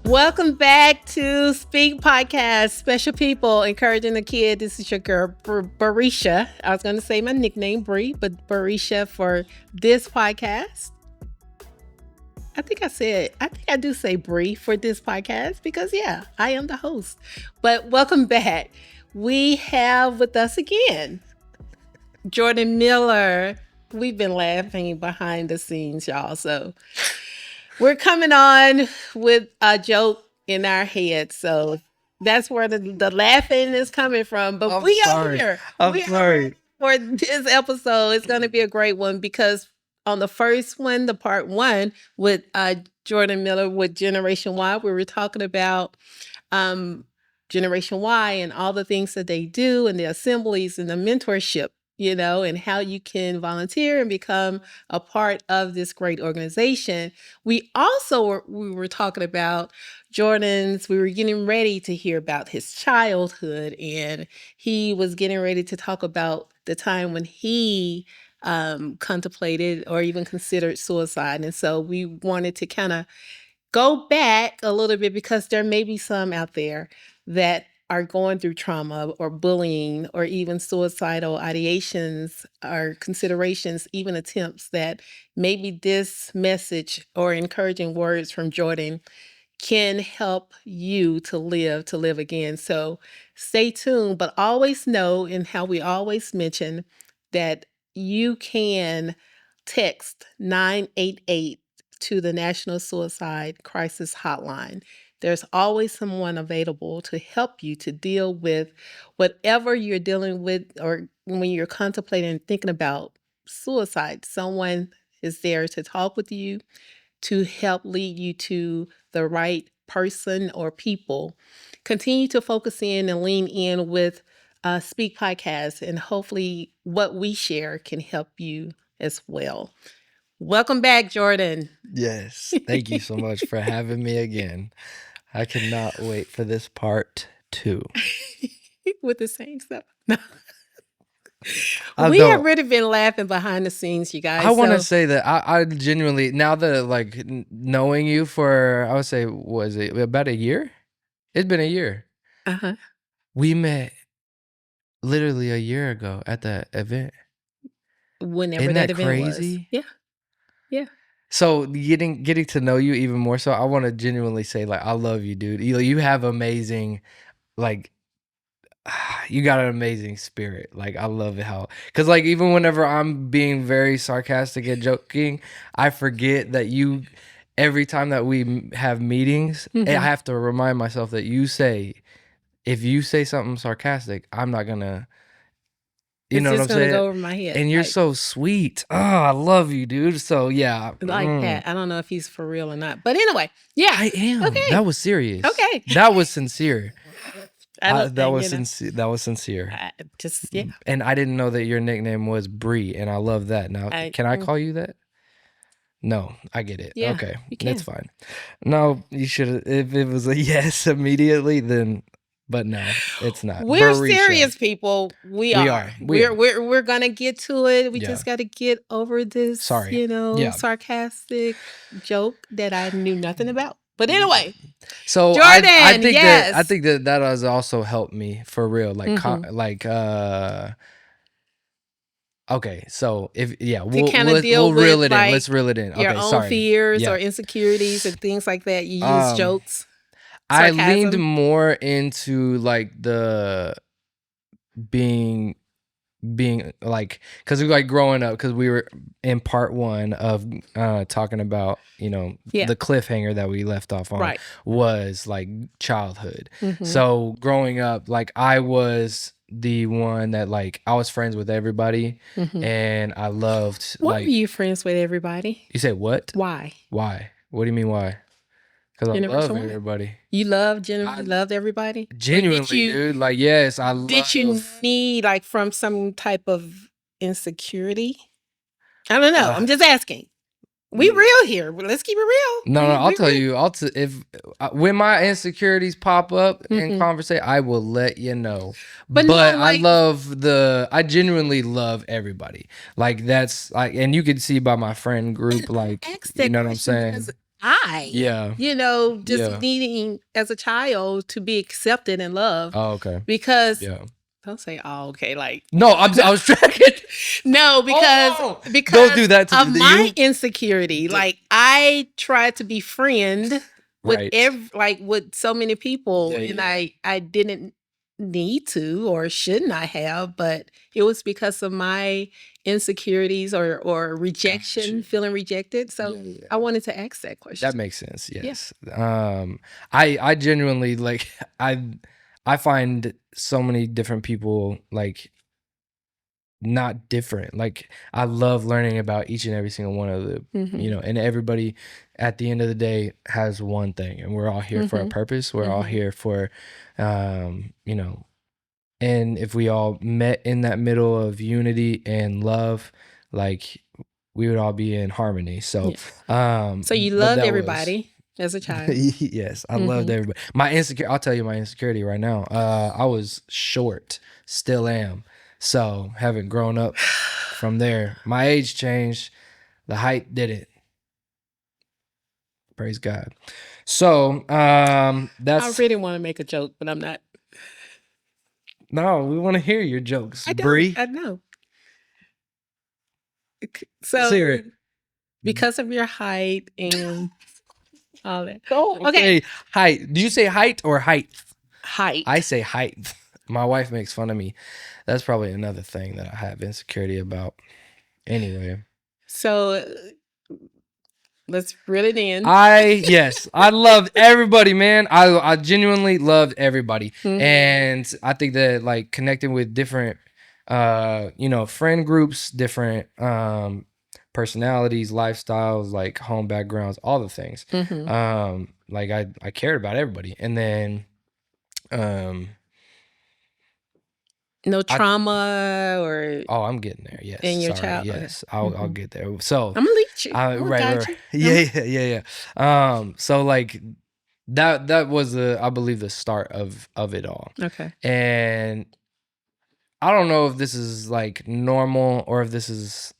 Welcome back to Speak Podcast. Special people encouraging the kid. This is your girl, Barisha. I was going to say my nickname, Bree, but Barisha for this podcast. I think I do say Bree for this podcast because, yeah, I am the host. But welcome back. We have with us again Jordan Miller. We've been laughing behind the scenes, y'all. So we're coming on with a joke in our head. So that's where the laughing is coming from. But we are here. I'm sorry. For this episode, it's going to be a great one because on the first one, the part one with Jordan Miller with Generation Y, we were talking about Generation Y and all the things that they do and the assemblies and the mentorship, and how you can volunteer and become a part of this great organization. We were talking about we were getting ready to hear about his childhood, and he was getting ready to talk about the time when he contemplated or even considered suicide. And so we wanted to kind of go back a little bit because there may be some out there that are going through trauma or bullying or even suicidal ideations or considerations, even attempts, that maybe this message or encouraging words from Jordan can help you to live again. So stay tuned, but always know, and how we always mention, that you can text 988 to the National Suicide Crisis Hotline. There's always someone available to help you to deal with whatever you're dealing with, or when you're contemplating and thinking about suicide. Someone is there to talk with you, to help lead you to the right person or people. Continue to focus in and lean in with Speak Podcast, and hopefully what we share can help you as well. Welcome back, Jordan. Yes. Thank you so much for having me again. I cannot wait for this part 2. With the same stuff. No. We have really been laughing behind the scenes, you guys. I want to say that I genuinely, now that knowing you for, I would say, was it about a year? It's been a year. Uh-huh. We met literally a year ago at that event. Whenever Isn't that that event crazy? was. Yeah. So getting to know you even more so, I want to genuinely say, I love you, dude. You have amazing, you got an amazing spirit. I love it because even whenever I'm being very sarcastic and joking, I forget that every time that we have meetings, I have to remind myself that if you say something sarcastic, I'm not gonna, you know what I'm saying? Go over my head. And you're so sweet. Oh, I love you, dude. So yeah. That. I don't know if he's for real or not. But anyway, yeah. I am. Okay. That was serious. Okay. That was sincere. That was sincere. Yeah. And I didn't know that your nickname was Bree, and I love that. Now, can I call you that? No, I get it. Yeah, okay, that's fine. No, you should. If it was a yes immediately, then. But no, it's not. We're serious people. We are. We're gonna get to it. We just got to get over this, sarcastic joke that I knew nothing about. But anyway, so Jordan, I think that has also helped me for real. Okay, so we'll reel it in. Let's reel it in. Your own fears or insecurities and things like that. You use jokes. Sarcasm. I leaned more into the being because we growing up, because we were in part 1 of talking about the cliffhanger that we left off on, was childhood. So growing up, I was the one that I was friends with everybody, and I loved. Why were you friends with everybody? You say what? Why? What do you mean why? Because I love everybody. You loved everybody? Genuinely, dude. Yes, I love. Did you need, from some type of insecurity? I don't know. I'm just asking. We real here. Let's keep it real. No, I'll tell you. When my insecurities pop up in conversation, I will let you know. But I genuinely love everybody. That's and you can see by my friend group, you know what I'm saying? I, Yeah. just Yeah. needing as a child to be accepted and loved. Oh, okay. Because Yeah. don't say, oh, okay, like No, I was tracking. no, because Oh, because don't do that to of the, my you. insecurity. Like I tried to be friend with Right. with so many people, Yeah, and yeah. I didn't need to or should not have, but it was because of my insecurities or rejection, Gotcha. feeling rejected. So Yeah, yeah. I wanted to ask that question. That makes sense. Yeah. Yes. I genuinely like I find so many different people like not different. Like I love learning about each and every single one of the, Mhm. and everybody at the end of the day has one thing, and we're all here for a Mhm. purpose. We're all Mhm. here for, and if we all met in that middle of unity and love, like we would all be in harmony. So, Yeah. So you but loved that was, everybody as a child. yes, I loved Mhm. everybody. I'll tell you my insecurity right now. I was short, still am. So having grown up from there, my age changed, the height didn't. Praise God. So, I that's really want to make a joke, but I'm not. no, we want to hear your jokes, I don't. Bree. I know. Let's So hear it. because of your height and all that. Don't Okay. say height. Do you say height or height? Height. I say height. My wife makes fun of me. That's probably another thing that I have insecurity about. Anyway, So let's reel it in. I love everybody, man. I genuinely loved everybody. Mhm. And I think that like connecting with different friend groups, different personalities, lifestyles, like home backgrounds, all the things. Mhm. Like I cared about everybody. And then um No I trauma or oh, I'm getting there. Yes. in your Sorry. child. Okay. Yes. I'll Mhm. get there. So I'm gonna lead you. I I'm gonna right, guide right. you. Yeah. So like that was I believe the start of it all. Okay. And I don't know if this is like normal or if this is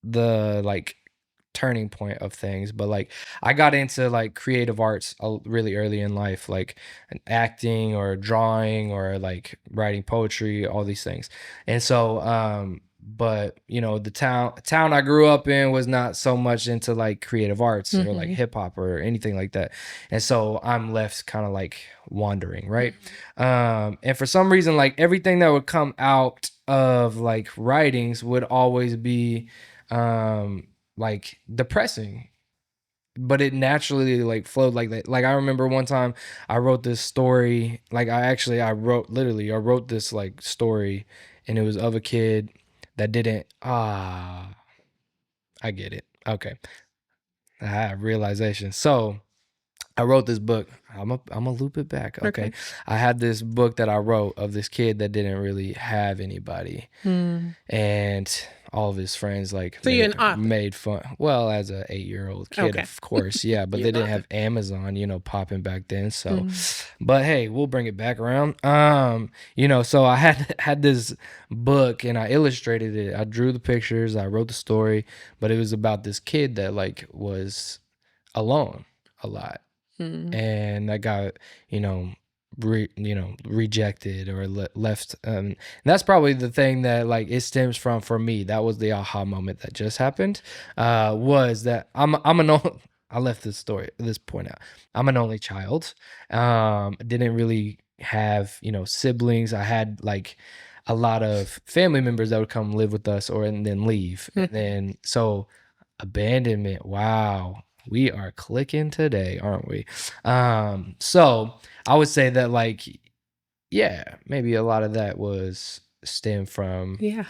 the like turning point of things, but like I got into like creative arts really early in life, like acting or drawing or like writing poetry, all these things. And so but the town I grew up in was not so much into like creative arts or like Mhm. hip hop or anything like that. And so I'm left kind of like wandering, right? And for some reason, like everything that would come out of like writings would always be like depressing, but it naturally like flowed like that. Like I remember one time I wrote this story, like I wrote this like story, and it was of a kid that didn't I get it. Okay. Realization. So I wrote this book. I'm a loop it back. Okay. Okay. I had this book that I wrote of this kid that didn't really have anybody. Mm. And all of his friends like So you're an author. made fun. Well, as a 8-year-old kid, Okay. of course, yeah. But You're they an didn't author. have Amazon, popping back then. So, Mm. but hey, we'll bring it back around. So I had this book and I illustrated it. I drew the pictures. I wrote the story, but it was about this kid that like was alone a lot, Mm. and I got rejected or left. And that's probably the thing that like it stems from for me. That was the aha moment that just happened. Was that I'm an I left this point out. I'm an only child. Didn't really have siblings. I had like a lot of family members that would come live with us and then leave, and then so abandonment. Wow, we are clicking today, aren't we? So I would say that like, yeah, maybe a lot of that was stemmed from Yeah.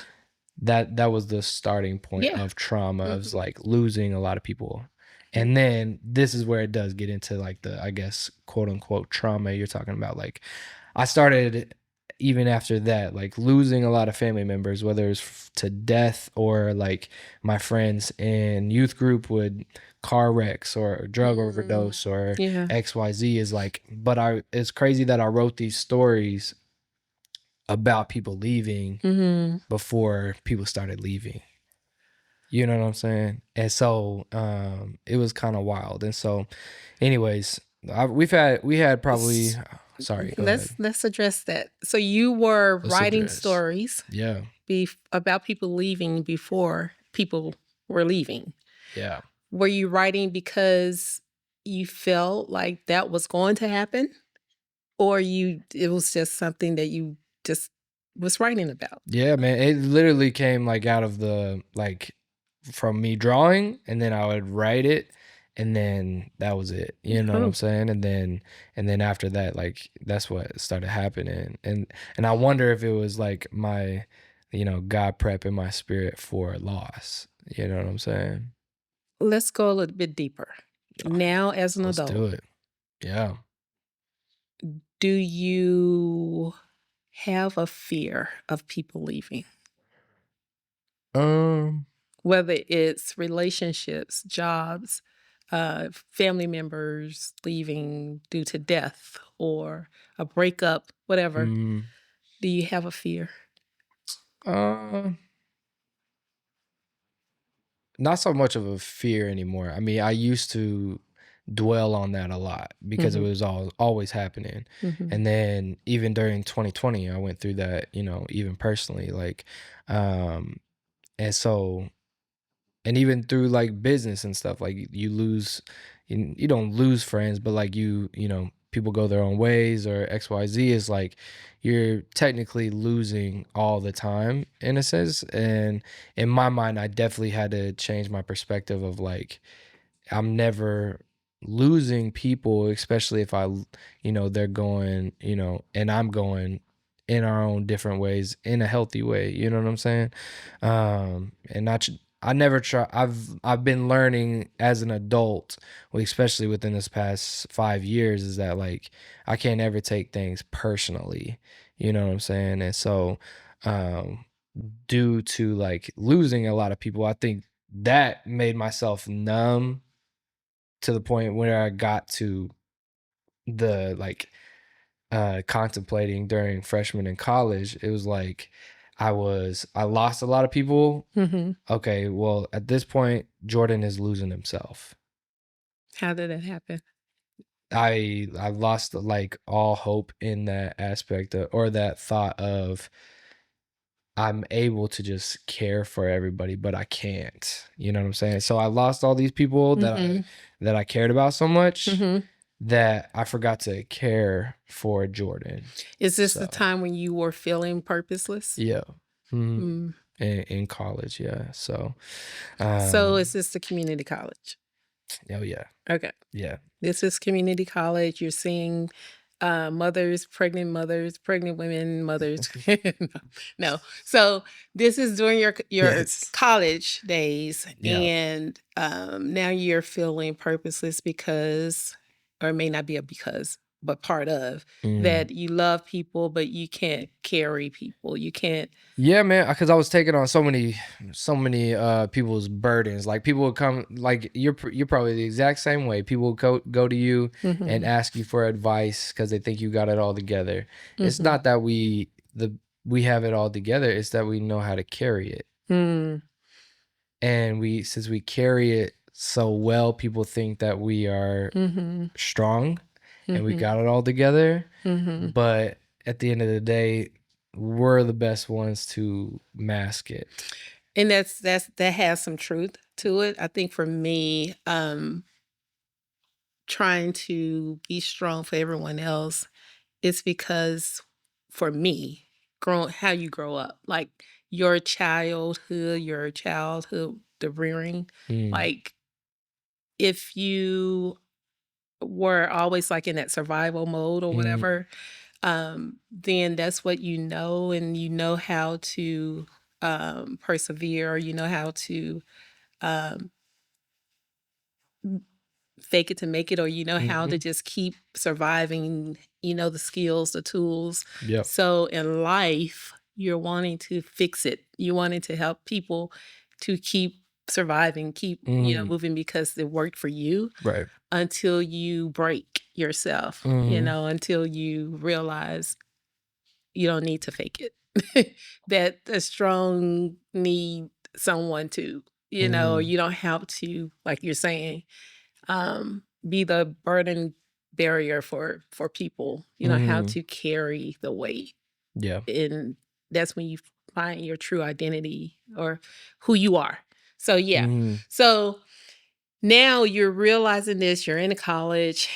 that was the starting point Yeah. of trauma of Mhm. like losing a lot of people. And then this is where it does get into like the, I guess, quote unquote trauma you're talking about. Like I started even after that, like losing a lot of family members, whether it's to death or like my friends in youth group would car wrecks or drug overdose or Yeah. XYZ is like, it's crazy that I wrote these stories about people leaving Mhm. before people started leaving. You know what I'm saying? And so it was kind of wild. And so, anyways, we had probably. Sorry, go ahead. Let's address that. So you were Let's writing address. stories Yeah, about people leaving before people were leaving. yeah. Were you writing because you felt like that was going to happen, or it was just something that you just was writing about? Yeah, man. It literally came like out of from me drawing, and then I would write it, and then that was it. You know what I'm Oh, saying? And then after that, like that's what started happening. And I wonder if it was like my, God prepping my spirit for loss. You know what I'm saying? let's go a little bit deeper. Now, as an Let's adult, do it. Yeah. do you have a fear of people leaving? Um. Whether it's relationships, jobs, family members leaving due to death or a breakup, whatever. mm, Do you have a fear? uh. Not so much of a fear anymore. I mean, I used to dwell on that a lot because it Mhm. was always happening. Mhm. And then even during 2020, I went through that, even personally, like, um, and so and even through like business and stuff, like you don't lose friends, but like people go their own ways, or XYZ is like you're technically losing all the time in a sense. And in my mind, I definitely had to change my perspective of like I'm never losing people, especially if they're going, and I'm going in our own different ways in a healthy way. You know what I'm saying? And I never try. I've been learning as an adult, well, especially within this past 5 years, is that like I can't ever take things personally. You know what I'm saying? And so, um, due to like losing a lot of people, I think that made myself numb to the point where I got to the contemplating during freshman and college. It was like I lost a lot of people. Mhm. Okay, well at this point Jordan is losing himself. How did that happen? I lost like all hope in that aspect or that thought of I'm able to just care for everybody, but I can't. You know what I'm saying? So I lost all these people Mhm. that I cared about so much Mhm. that I forgot to care for Jordan. Is this the So time when you were feeling purposeless? yeah, hmm Mm. in college, yeah. So, So um, is this the community college? oh yeah, Okay. yeah, This is community college. You're seeing mothers, pregnant women, mothers. No, no. So this is during your yes, college days, yeah, and now you're feeling purposeless because, or it may not be a because, but part of mm. that you love people, but you can't carry people. You can't. Yeah, man. Because I was taking on so many people's burdens. Like people would come, like you're probably the exact same way. People would go to you and Mhm. ask you for advice because they think you got it all together. It's Mhm. not that we have it all together. It's that we know how to carry it, Mm. and since we carry it so well, people think that we are Mhm. strong and we Mhm. got it all together. Mhm. But at the end of the day, we're the best ones to mask it. And that has some truth to it. I think for me, trying to be strong for everyone else is because for me, growing how you grow up, like your childhood, the rearing, Mm, like if you were always like in that survival mode or mm, whatever, then that's what you know, and you know how to persevere, you know how to um, fake it to make it, or you know how to mhm. just keep surviving, you know, the skills, the tools. Yep. So in life, you're wanting to fix it. You wanting to help people to keep surviving, keep, you know, Mhm. moving because it worked for you Right. until you break yourself, you Mhm. know, until you realize you don't need to fake it. That the strong need someone to, you know, you don't have to, like you're saying, be the burden barrier for people. You don't have to carry the weight. Yeah. And that's when you find your true identity or who you are. So yeah. So now you're realizing this, you're in college,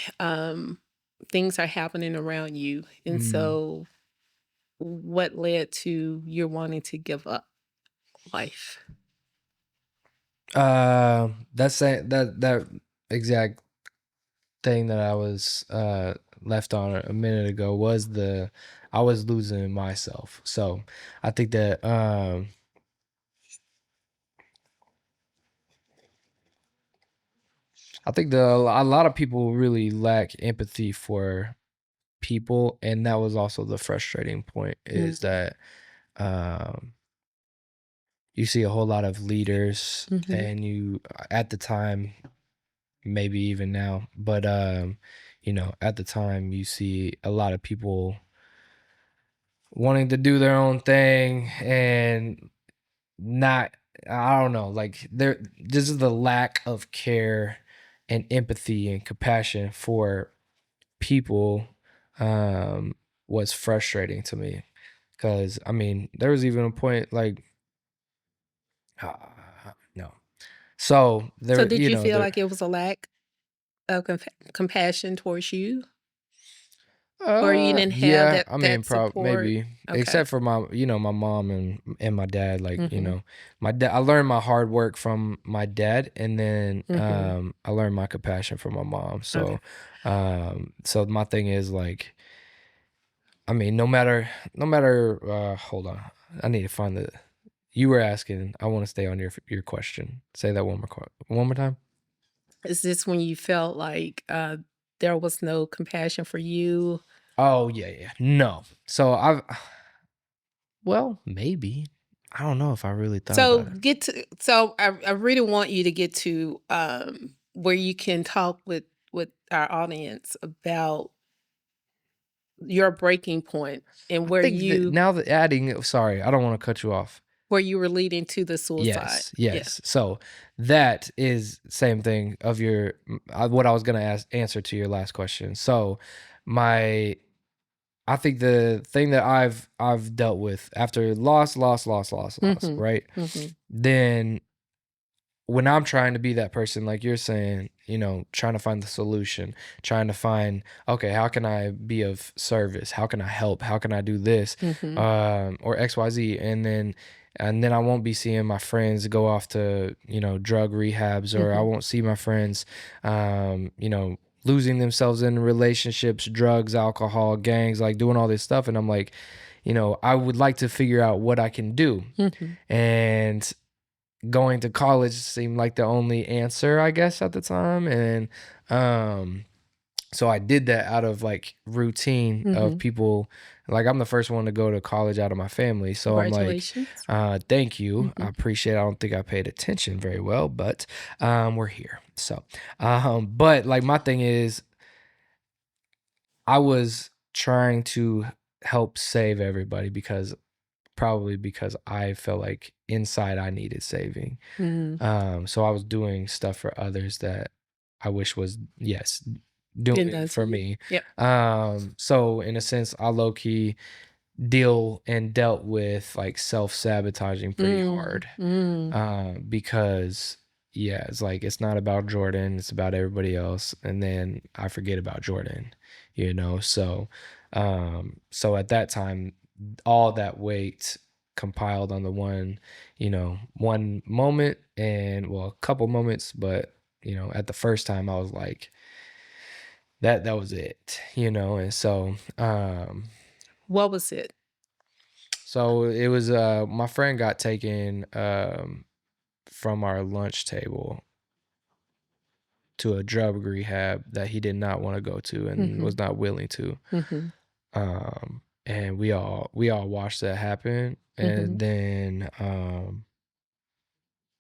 things are happening around you. And so what led to your wanting to give up life? That exact thing that I was left on a minute ago was I was losing myself. So I think that a lot of people really lack empathy for people, and that was also the frustrating point, is that you see a whole lot of leaders, and you, at the time, maybe even now, but you know, at the time, you see a lot of people wanting to do their own thing and not, I don't know, like there this is the lack of care and empathy and compassion for people was frustrating to me, because I mean, there was even a point like no. So So there, did you you know, feel there like it was a lack of compassion towards you? Or you didn't have yeah, I mean, support? maybe, Okay. except for my, you know, my mom and my dad, like, you Mhm. know, my dad, I learned my hard work from my dad, and then Mhm. I learned my compassion from my mom. Okay. So my thing is like, I mean, hold on. I need to find the you were asking, I want to stay on your question. Say that one more time. Is this when you felt like there was no compassion for you? Oh, yeah, yeah. No. So well, maybe. I don't know if I really thought So about it. I really want you to get to where you can talk with our audience about your breaking point and I think that now that sorry, I don't want to cut you off. where you were leading to the suicide. Yes, Yeah. yes. So that is same thing of what I was gonna answer to your last question. So my, I think the thing that I've dealt with after loss, Mhm. right? Mhm. Then when I'm trying to be that person, like you're saying, you know, trying to find the solution, trying to find, okay, how can I be of service? How can I help? How can I do this? Mhm. Or XYZ. And then I won't be seeing my friends go off to, you know, drug rehabs, or I Mhm. won't see my friends, you know, losing themselves in relationships, drugs, alcohol, gangs, like doing all this stuff. And I'm like, you know, I would like to figure out what I can do. Mhm. And going to college seemed like the only answer, I guess, at the time. And so I did that out of like routine of Mhm. people. Like, I'm the first one to go to college out of my family, so I'm like, Congratulations. thank you, I Mhm. appreciate it. I don't think I paid attention very well, but we're here. So but like, my thing is, I was trying to help save everybody, probably because I felt like inside I needed saving. Mhm. So I was doing stuff for others that I wish was, yes, Been doing done to for you. me. Yep. So in a sense, I low key dealt with like self-sabotaging pretty Mm. hard. Mm. Because yeah, it's like, it's not about Jordan, it's about everybody else. And then I forget about Jordan, you know? So at that time, all that weight compiled on the one, you know, one moment, and well, a couple moments, but you know, at the first time I was like, that was it, you know? And What was it? so it was, my friend got taken from our lunch table to a drug rehab that he did not want to go to and was Mhm. not willing to. Mhm. And we all watched that happen. Mhm. And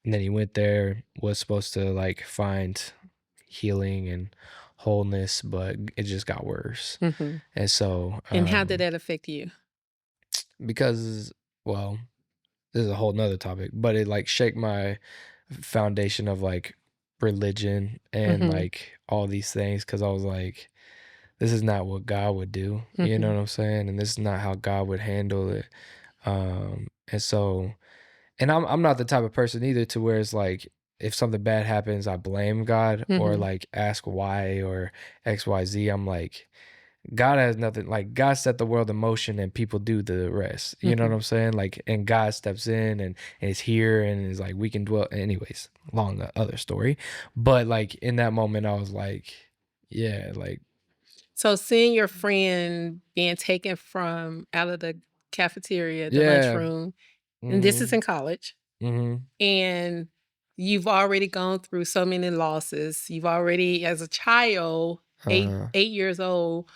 then he went there, was supposed to like find healing and wholeness, but it just got worse. Mhm. And so And how did that affect you? because, well, this is a whole nother topic, but it like shake my foundation of like religion and Mm-hmm. like all these things, because I was like, this is not what God would do, you know Mm-hmm. what I'm saying? And this is not how God would handle it. And so, and I'm not the type of person either to where it's like, if something bad happens, I blame God or Mm-hmm. like ask why or XYZ. I'm like, God has nothing, like God set the world in motion and people do the rest. You know what Mm-hmm. I'm saying? Like, and God steps in and is here and is like, we can dwell. Anyways, long the other story. But like in that moment, I was like, yeah, like, So seeing your friend being taken from out of the cafeteria, the yeah. lunchroom, and this is Mm-hmm. in college, Mm-hmm. and you've already gone through so many losses. You've already, as a child, Uh-huh. 8 years old,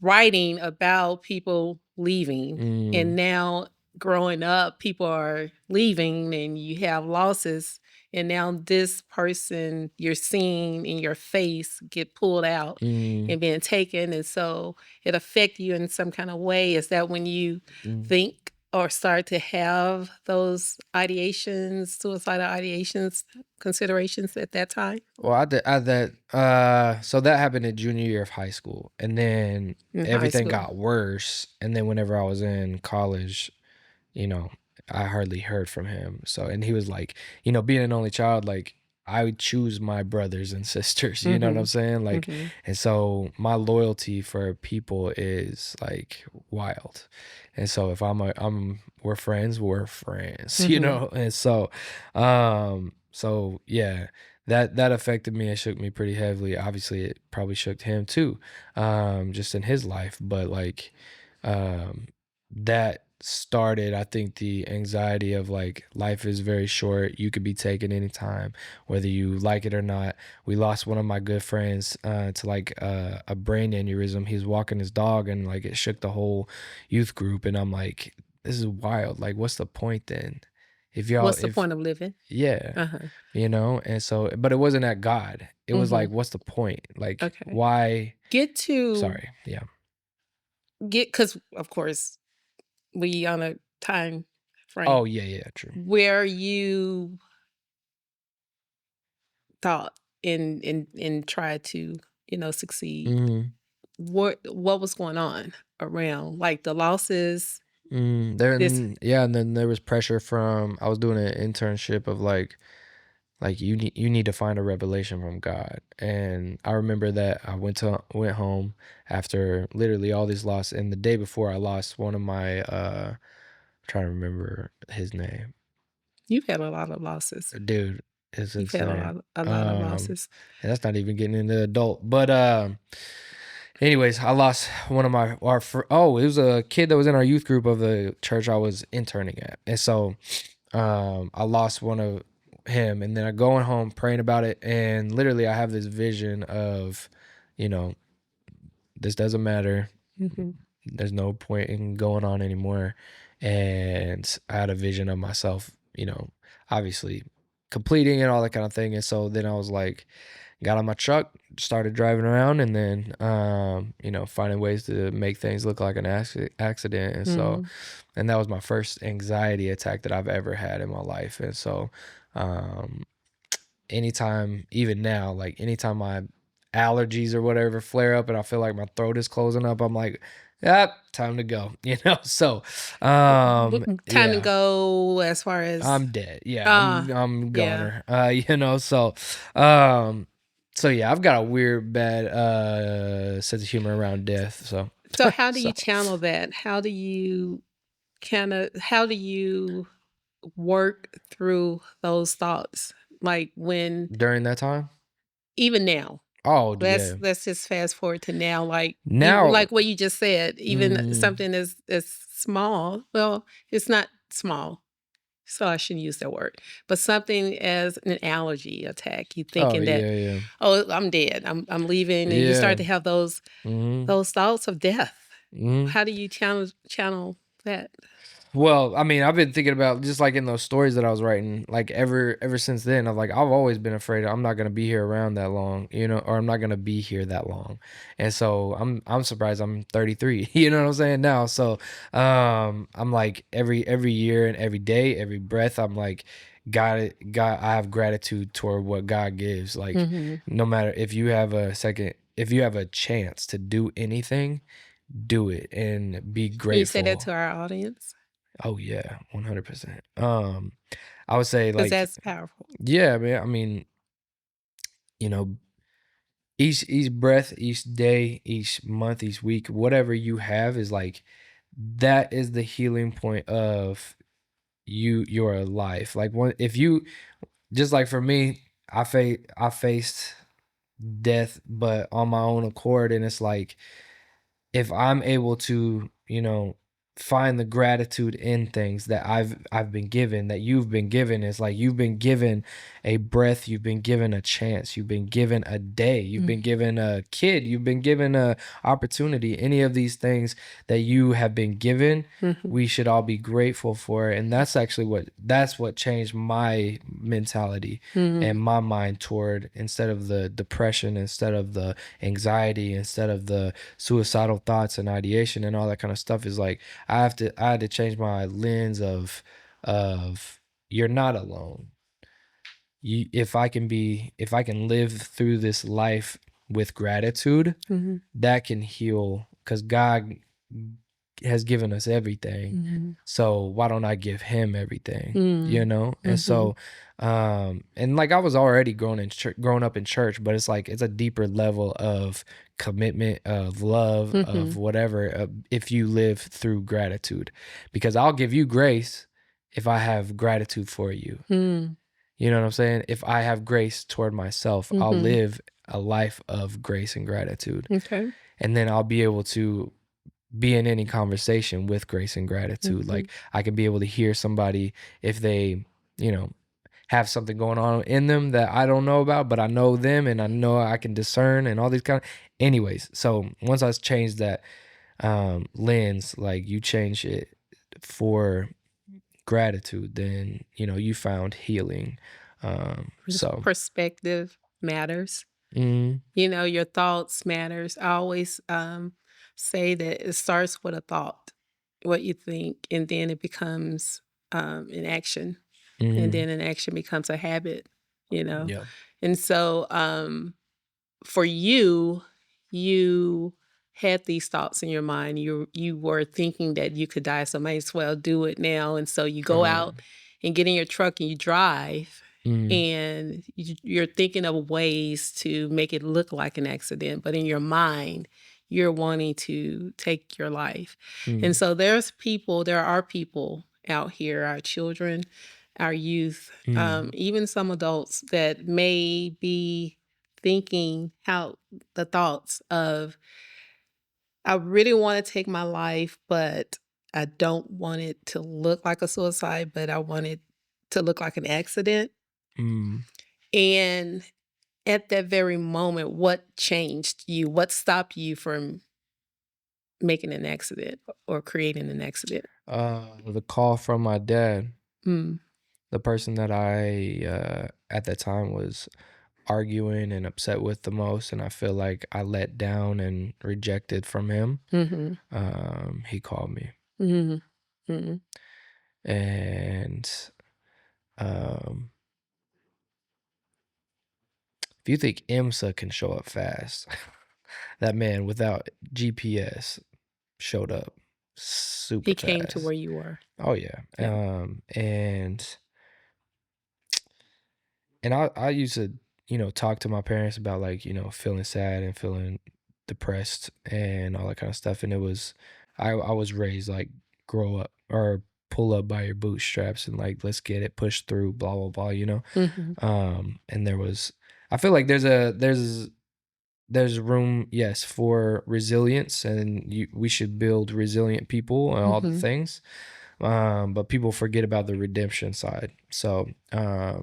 writing about people leaving. Mm, And now growing up, people are leaving and you have losses. And now this person you're seeing in your face get pulled out mm, and being taken. And so it affect you in some kind of way. Is that when you mm. think or start to have those ideations, suicidal ideations, considerations at that time Well, I that so that happened in junior year of high school, and then in high everything school? got worse. And then whenever I was in college, you know, I hardly heard from him. So, and he was like, being an only child, like I would choose my brothers and sisters, you know what Mm-hmm. I'm saying? Like, Mm-hmm. and so my loyalty for people is like wild. And so if we're friends, we're friends, Mm-hmm. And so yeah, that affected me. It shook me pretty heavily. Obviously, it probably shook him too, just in his life. But like, um, that started, I think, the anxiety of like life is very short. You could be taken anytime, whether you like it or not. We lost one of my good friends to like a brain aneurysm. He was walking his dog and like it shook the whole youth group. And I'm like, this is wild. Like, what's the point then? What's the If point of living? yeah, Uh-huh. and so, but it wasn't at God. It was like, Mhm. what's the point? Like, Okay. why? Get to Sorry. Yeah. because of course we on a time frame Oh, yeah, yeah, true. where you thought and tried to, succeed. Hmm. What was going on around like the losses? This Yeah, and then there was pressure from, I was doing an internship of like you need to find a revelation from God. And I remember that I went home after literally all these losses, and the day before I lost one of my trying to remember his name. you've had a lot of losses. Dude, it's You've had insane. a lot of losses. And that's not even getting into adult. But anyways, I lost one of it was a kid that was in our youth group of the church I was interning at. And so I lost one of him, and then I going home praying about it, and literally I have this vision of, you know, this doesn't matter. Hmm. There's no point in going on anymore. And I had a vision of myself, obviously completing it, all that kind of thing. And so then I was like, got on my truck, started driving around, and then finding ways to make things look like an accident. And so, Hmm. and that was my first anxiety attack that I've ever had in my life. And so um anytime, even now, like anytime my allergies or whatever flare up and I feel like my throat is closing up, I'm like, yep, time to go. So Time to yeah, go as far as I'm dead. Yeah, uh I'm yeah. goner. Um so yeah, I've got a weird bad sense of humor around death. So So how do so you channel that? How do you work through those thoughts? Like when during that time, even now. oh Let's yeah, let's just fast forward to now, like you now, like what you just said, even mm, something as small. Well, it's not small, so I shouldn't use that word. But something as an allergy attack, you oh thinking that, yeah, yeah, oh, I'm dead, I'm leaving, and you yeah, start to have those mm-hmm, those thoughts of death. mm-hmm. How do you channel that? Well, I mean, I've been thinking about just like in those stories that I was writing, like ever since then. I've always been afraid I'm not gonna be here around that long, or I'm not gonna be here that long. And so I'm surprised I'm 33. You know what I'm saying now? So I'm like every year and every day, every breath, I'm like, God, I have gratitude toward what God gives. Like, Mm-hmm. no matter if you have if you have a chance to do anything, do it and be Can you say that grateful. to our audience? Oh yeah, 100%. I would say, Because like, that's powerful. yeah, man. I mean, you know, each breath, each day, each month, each week, whatever you have is like, that is the healing point of your life. Like, one, if you, just like for me, I faced death, but on my own accord, and it's like, if I'm able to, find the gratitude in things that I've been given, that you've been given, it's like, you've been given a breath, you've been given a chance, you've been given a day, you've been given a kid, you've been given a opportunity. Any of these things that you have been given, Mm-hmm. we should all be grateful for. And that's actually what changed my mentality Mm-hmm. and my mind toward, instead of the depression, instead of the anxiety, instead of the suicidal thoughts and ideation and all that kind of stuff, is like, I had to change my lens of you're not alone. If I can live through this life with gratitude, Mm-hmm. that can heal, because God has given us everything. Mm-hmm. So why don't I give him everything? And Mm-hmm. so, and like, I was already grown up in church, but it's like, it's a deeper level of commitment, of love, Mm-hmm. of whatever, if you live through gratitude, because I'll give you grace if I have gratitude for you. Mm-hmm. You know what I'm saying? If I have grace toward myself, I'll Mm-hmm. live a life of grace and gratitude. Okay. And then I'll be able to be in any conversation with grace and gratitude. Mm-hmm. Like, I can be able to hear somebody if they, have something going on in them that I don't know about, but I know them and I know I can discern and all these kind of. Anyways, so once I changed that lens, like, you change it for gratitude, then you found healing. So. Perspective matters. Mm, Your thoughts matters. I always say that it starts with a thought, what you think, and then it becomes an action, and mm, then an action becomes a habit. You know, yeah. and so for you, you had these thoughts in your mind. You were thinking that you could die, so might as well do it now. And so you go Uh, out and get in your truck and you drive, mm, and you're thinking of ways to make it look like an accident, but in your mind, you're wanting to take your life. And mm, so there are people out here, our children, our youth, mm, even some adults that may be thinking how the thoughts of, I really want to take my life, but I don't want it to look like a suicide, but I want it to look like an accident. mm. And at that very moment, what changed you? What stopped you from making an accident or creating an accident? The call from my dad, Mm. the person that I at that time was arguing and upset with the most, and I feel like I let down and rejected from him. Mm-hmm. He called me, Mm-hmm. Mm-hmm. and um, if you think IMSA can show up fast, that man without GPS showed up super He came to fast. where you were. Oh yeah. Yeah. And I used to, talk to my parents about, like, feeling sad and feeling depressed and all that kind of stuff. And it was, I was raised like, grow up or pull up by your bootstraps and, like, let's get it, push through, blah blah blah. Mm-hmm. And I feel like there's room, yes, for resilience, and we should build resilient people and all the Mm-hmm. things. But people forget about the redemption side. So I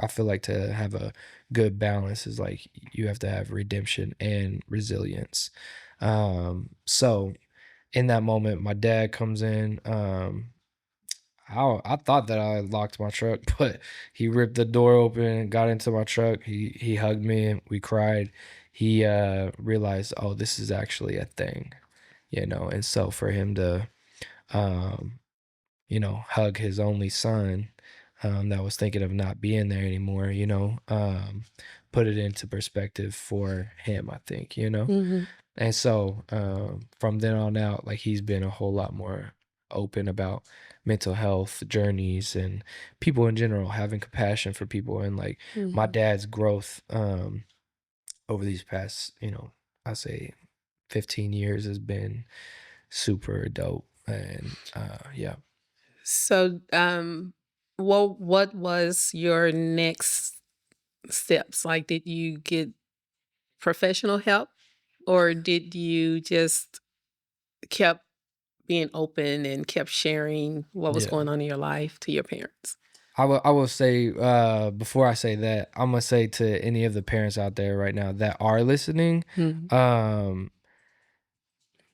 feel like to have a good balance is like, you have to have redemption and resilience. So in that moment, my dad comes in. I thought that I locked my truck, but he ripped the door open, got into my truck. He hugged me, we cried. He realized, oh, this is actually a thing, And so for him to, um, hug his only son, that was thinking of not being there anymore, you know, put it into perspective for him, I think, you know. Mm-hmm. And so from then on out, like he's been a whole lot more open about mental health journeys and people in general, having compassion for people. And like my Mm-hmm. dad's growth over these past, you know, I say 15 years has been super dope. And yeah. So, what was your next steps? Like, did you get professional help, or did you just kept being open and kept sharing what was Yeah. going on in your life to your parents? I will say before I say that, I'm gonna say to any of the parents out there right now that are listening, Mhm. um,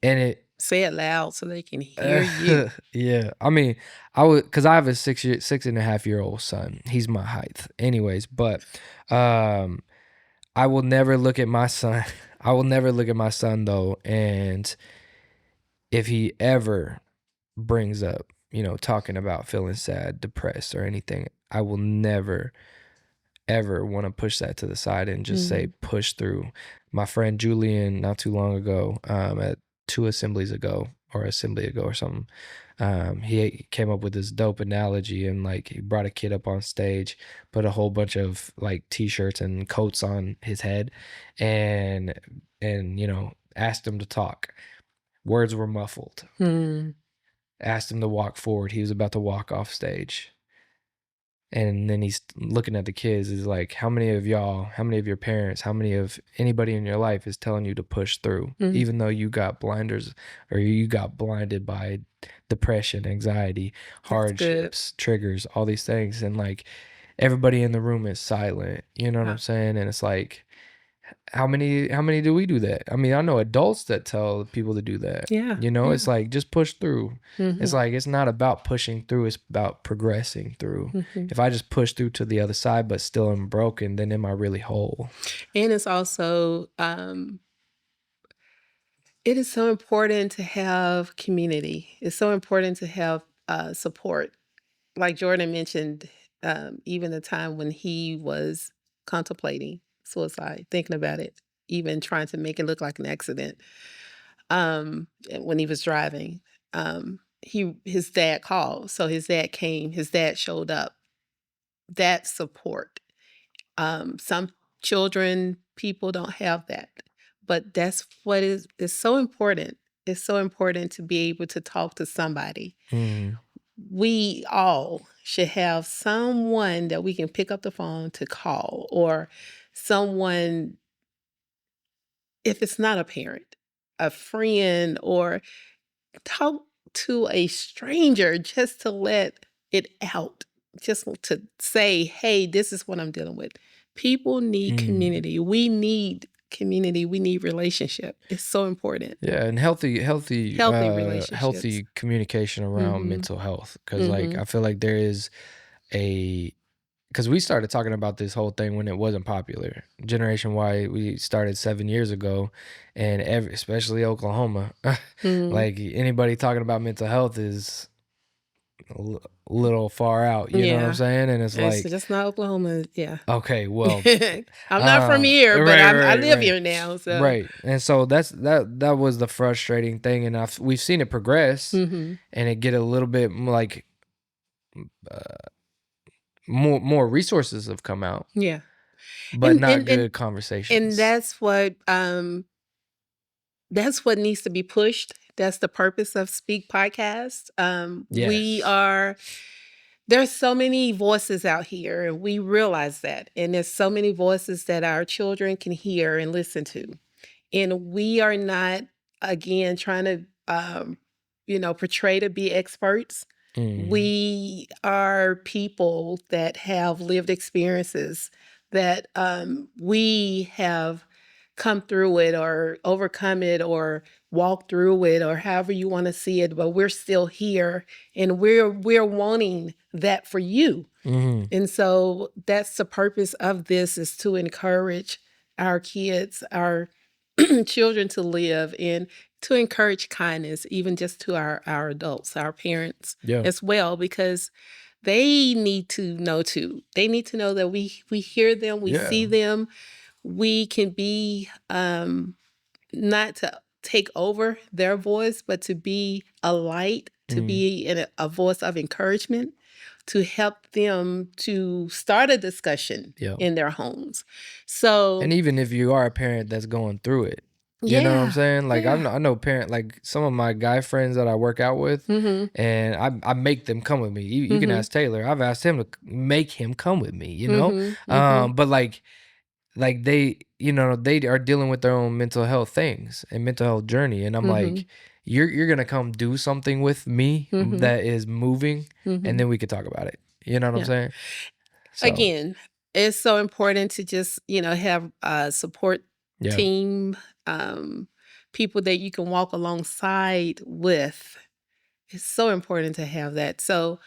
and it Say it loud so they can hear you. yeah. I mean, I would because I have a 6.5 year old son. He's my height, anyways. But um, I will never look at my son. I will never look at my son though, and if he ever brings up, you know, talking about feeling sad, depressed, or anything, I will never ever want to push that to the side and just say Mhm. push through. My friend Julian, not too long ago, at two assemblies ago or assembly ago or something, he came up with this dope analogy, and like he brought a kid up on stage, put a whole bunch of like t-shirts and coats on his head, and you know, asked him to talk. Words were muffled. Mm. Asked him to walk forward. He was about to walk off stage. And then he's looking at the kids, is like, how many of y'all, how many of your parents, how many of anybody in your life is telling you to push through, Mhm. even though you got blinders or you got blinded by depression, anxiety, That's good. hardships, triggers, all these things. And like everybody in the room is silent. You know what Wow. I'm saying? And it's like, how many do we do that? I mean, I know adults that tell people to do that. Yeah. You know, Yeah. it's like just push through. It's Mhm. like it's not about pushing through, it's about progressing through. Mhm. If I just push through to the other side but still am broken, then am I really whole? And it's also, it is so important to have community. It's so important to have support. Like Jordan mentioned, even the time when he was contemplating suicide, thinking about it, even trying to make it look like an accident, when he was driving, his dad called. So his dad came, his dad showed up. That support. Some children, people don't have that, but that's what is so important. It's so important to be able to talk to somebody. Mm, We all should have someone that we can pick up the phone to call, or someone, if it's not a parent, a friend, or talk to a stranger just to let it out, just to say, hey, this is what I'm dealing with. People need mm. community. We need community. We need relationship. It's so important. Yeah, and Healthy relationships. healthy communication around Mm-hmm. mental health, because like Mm-hmm. I feel like there is a because we started talking about this whole thing when it wasn't popular. Generation Y, we started 7 years ago, and especially Oklahoma, Mm-hmm. like anybody talking about mental health is little far out. You know what I'm Yeah. saying? And it's It's like, just not Oklahoma. Yeah. okay, well, I'm not from here, but right, I right, live right, here now. So. right. And so that was the frustrating thing, and we've seen it progress, Mm-hmm. and it get a little bit like more resources have come out, Yeah. but And not and and good and conversations. that's what needs to be pushed. That's the purpose of Speak Podcast. Yes. There's so many voices out here, and we realize that. And there's so many voices that our children can hear and listen to. And we are not, again, trying to, portray to be experts. Mm, We are people that have lived experiences, that we have come through it or overcome it or walk through it, or however you want to see it, but we're still here, and we're wanting that for you. mm, And so that's the purpose of this, is to encourage our kids, our children, to live, and to encourage kindness, even just to our adults, our parents yeah. as well, because they need to know too. They need to know that we hear them, we Yeah. see them. We can be not to take over their voice, but to be a light, to be a voice of encouragement, to help them to start a discussion Yeah. in their homes. So, And even if you are a parent that's going through it, you know what I'm yeah, saying? Like yeah. I know parent, like some of my guy friends that I work out with, Mm-hmm. and I make them come with me. You can ask Taylor. I've asked him to make him come with me, you know? Mm-hmm. Mm-hmm. But like they, you know, they are dealing with their own mental health things and mental health journey. And I'm Mm-hmm. like, you're gonna come do something with me Mm-hmm. that is moving, Mm-hmm. and then we could talk about it. You know what I'm Yeah. saying? So Again, it's so important to just, have a support yeah. team, people that you can walk alongside with. It's so important to have that. So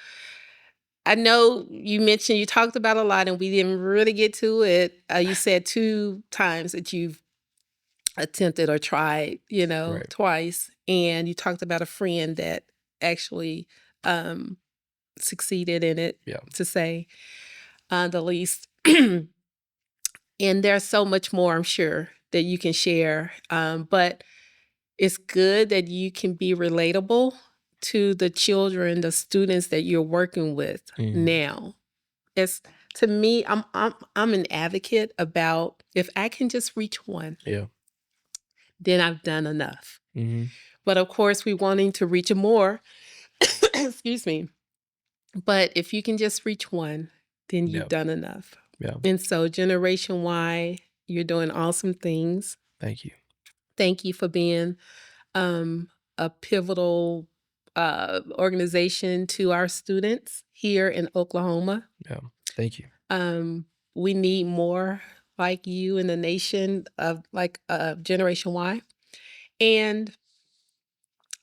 I know you talked about a lot and we didn't really get to it. You said 2 times that you've attempted or tried, Right. twice. And you talked about a friend that actually succeeded in it, Yeah. to say the least. And there's so much more, I'm sure, that you can share. But it's good that you can be relatable to the children, the students that you're working with now. It's, to me, I'm an advocate about, if I can just reach one, Yeah. then I've done enough. Mm-hmm. But of course, we wanting to reach more. Excuse me. But if you can just reach one, then you've Yeah. done enough. Yeah. And so, Generation Y, you're doing awesome things. Thank you. Thank you for being a pivotal organization to our students here in Oklahoma. Yeah. Thank you. We need more like you in the nation of Generation Y. And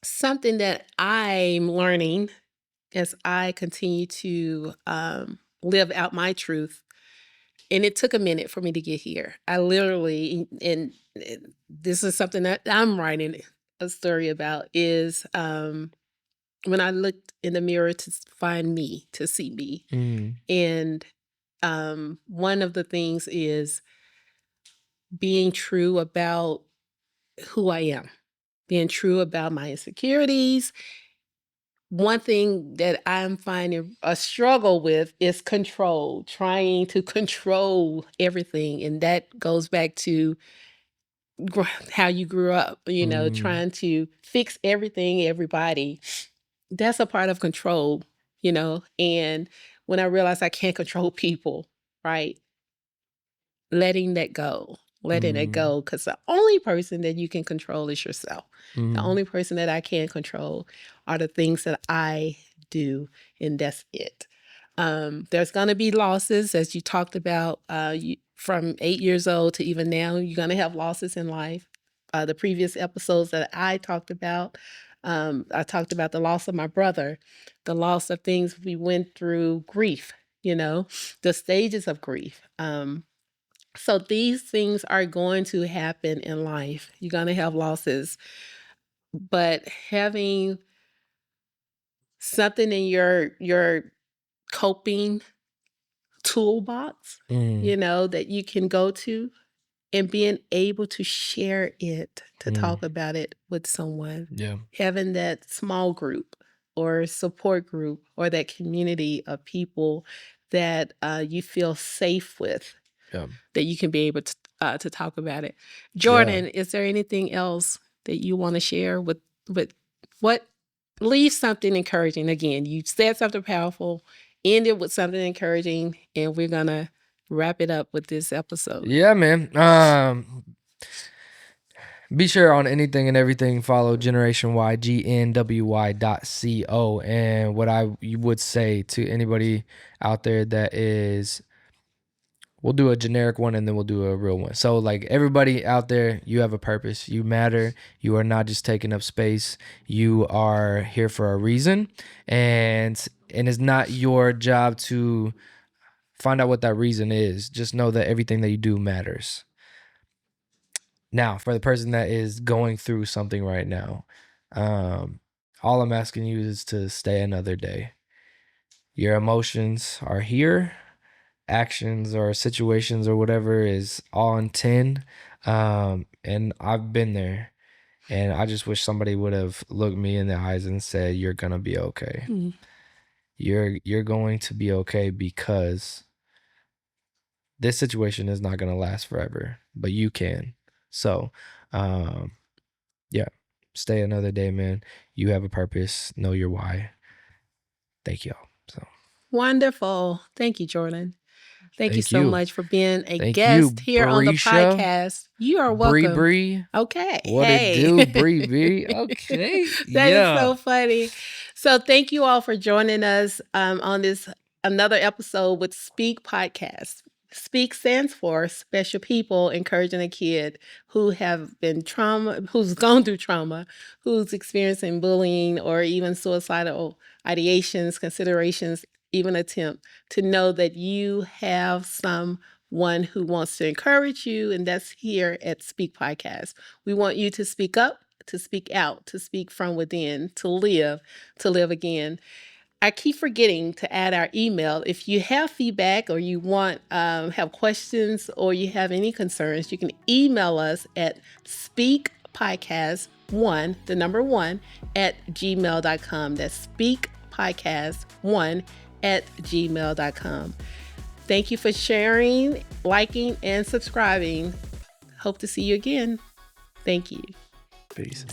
something that I'm learning as I continue to live out my truth, and it took a minute for me to get here. I literally, and this is something that I'm writing a story about, is when I looked in the mirror to find me, to see me. And one of the things is being true about who I am, being true about my insecurities. One thing that I'm finding a struggle with is control, trying to control everything. And that goes back to how you grew up, trying to fix everything, everybody. That's a part of control, and when I realized I can't control people, right? Letting that go, letting it go, because the only person that you can control is yourself. The only person that I can control are the things that I do, and that's it. There's going to be losses, as you talked about, from 8 years old to even now. You're going to have losses in life. The previous episodes that I talked about the loss of my brother, the loss of things we went through, grief, the stages of grief. So these things are going to happen in life. You're going to have losses, but having something in your coping toolbox, that you can go to, and being able to share it, to talk about it with someone. Yeah. Having that small group or support group or that community of people that you feel safe with, Yeah. that you can be able to talk about it. Jordan, is there anything else that you want to share with what? Leave something encouraging. Again, you said something powerful, end it with something encouraging, and we're gonna wrap it up with this episode. Yeah, man. Be sure on anything and everything, follow Generation Y, GNWY.co. And what I would say to anybody out there that is, we'll do a generic one and then we'll do a real one. So like everybody out there, you have a purpose. You matter. You are not just taking up space. You are here for a reason. And it's not your job to find out what that reason is. Just know that everything that you do matters. Now, for the person that is going through something right now, all I'm asking you is to stay another day. Your emotions are here. Actions or situations or whatever is on 10. And I've been there. And I just wish somebody would have looked me in the eyes and said, "You're gonna be okay. Mm. You're going to be okay because this situation is not gonna last forever, but you can." So, yeah, stay another day, man. You have a purpose. Know your why. Thank y'all. So Wonderful. Thank you, Jordan. Thank you thank so you. much for being a Thank guest you, here on the Barisha. podcast. You are Bree welcome. Bree. Okay. What it Hey. do, Bree Bree? Okay. That is Yeah. so funny. So thank you all for joining us on this another episode with Speak Podcast. Speak stands for special people encouraging a kid who have been who's gone through trauma, who's experiencing bullying or even suicidal ideations, considerations, even attempt to know that you have someone who wants to encourage you, and that's here at Speak Podcast. We want you to speak up, to speak out, to speak from within, to live again. I keep forgetting to add our email. If you have feedback or you want have questions or you have any concerns, you can email us at speakpodcast1, the number 1, at gmail.com. That's speakpodcast1 at gmail.com. Thank you for sharing, liking, and subscribing. Hope to see you again. Thank you. Peace.